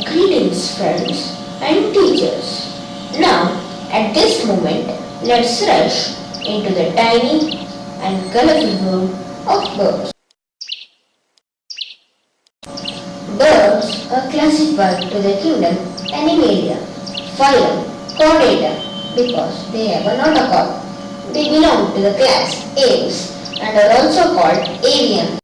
Greetings friends and teachers. Now at this moment let's rush into the tiny and colorful world of birds. Birds are classified to the kingdom Animalia, phylum Chordata because they have a notochord. They belong to the class Aves and are also called avian.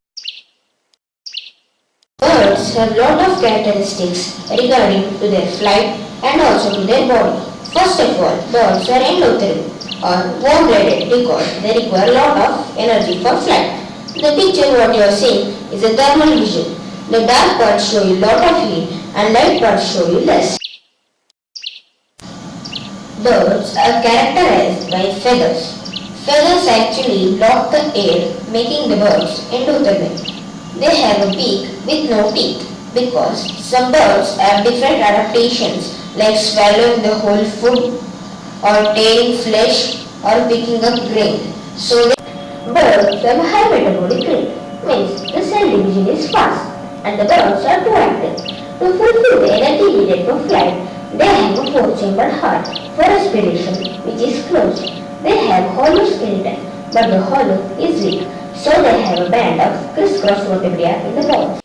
Birds have lot of characteristics regarding to their flight and also to their body. First of all, birds are endothermic or warm-blooded because they require lot of energy for flight. The picture what you are seeing is a thermal vision. The dark parts show you lot of heat and light parts show you less. Birds are characterized by feathers. Feathers actually block the air, making the birds endothermic. They have a beak with no teeth because some birds have different adaptations like swallowing the whole food or tearing flesh or picking up grain. So birds have a high metabolic rate, means the cell division is fast and the birds are too active. To fulfill the energy needed for flight, they have a four-chambered heart for respiration which is closed. They have hollow skeleton but the hollow is weak. So they have a band of crisscross vertebrae in the bones.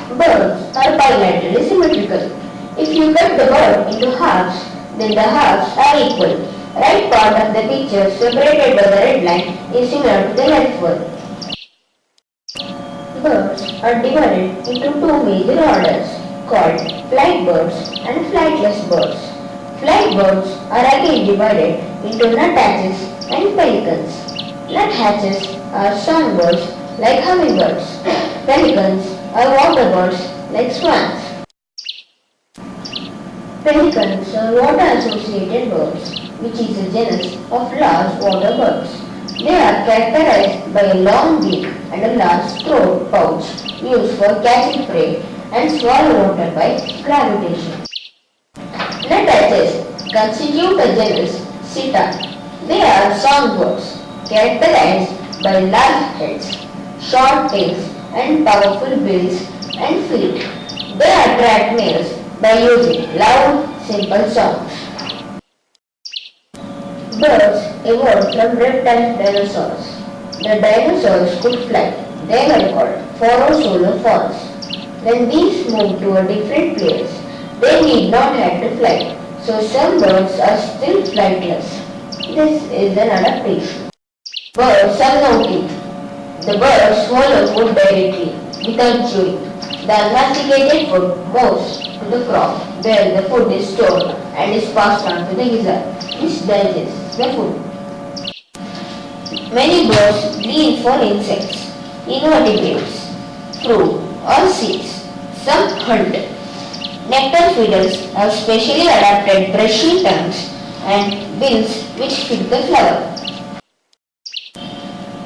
Birds are bilaterally symmetrical. If you cut the bird into halves, then the halves are equal. Right part of the picture separated by the red line is similar to the left one. Birds are divided into two major orders called flight birds and flightless birds. Flight birds are again divided into nuthatches and pelicans. Nuthatches are songbirds like hummingbirds. Pelicans are water birds like swans. Pelicans are water-associated birds, which is a genus of large water birds. They are characterized by a long beak and a large throat pouch used for catching prey and swallow water by gravitation. Nuthatches constitute a genus Sita. They are songbirds characterized by large heads, short tails and powerful bills and feet. They attract males by using loud, simple songs. Birds evolved from reptile dinosaurs. The dinosaurs could fly. They were called phorosolophones. When bees moved to a different place, they need not have to fly. So some birds are still flightless. This is an adaptation. Birds have no teeth. The birds swallow food directly without chewing. The unmasticated food moves to the crop where the food is stored and is passed on to the gizzard, which digests the food. Many birds glean for insects, invertebrates, fruit or seeds. Some hunt. Nectar feeders have specially adapted brushy tongues and bills which feed the flower.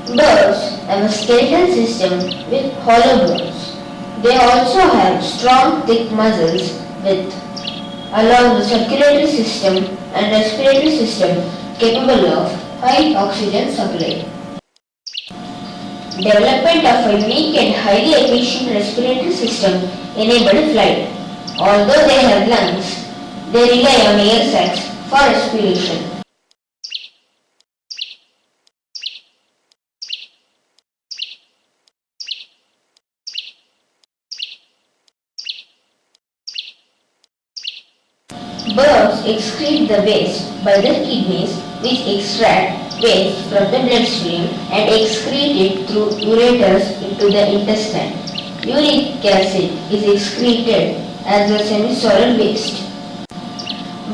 Birds have a skeletal system with hollow bones. They also have strong thick muscles along the circulatory system and respiratory system capable of high oxygen supply. Development of a unique and highly efficient respiratory system enabled flight. Although they have lungs, they rely on air sacs for respiration. Birds excrete the waste by the kidneys, which extract waste from the bloodstream and excrete it through ureters into the intestine. Uric acid is excreted as a semi-solid waste.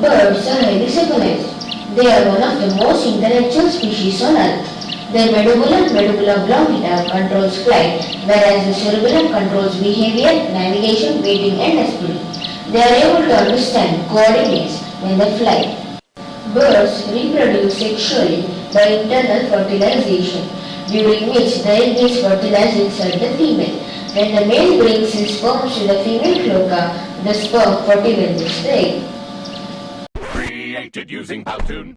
Birds are highly synchronized. They are one of the most intellectual species on earth. Their medulla oblongata controls flight, whereas the cerebellum controls behavior, navigation, breathing and respiration. They are able to understand coordinates when they fly. Birds reproduce sexually by internal fertilization, during which the egg is fertilized inside the female. When the male brings his sperm to the female cloaca, the sperm fertilizes the egg. Created using Powtoon.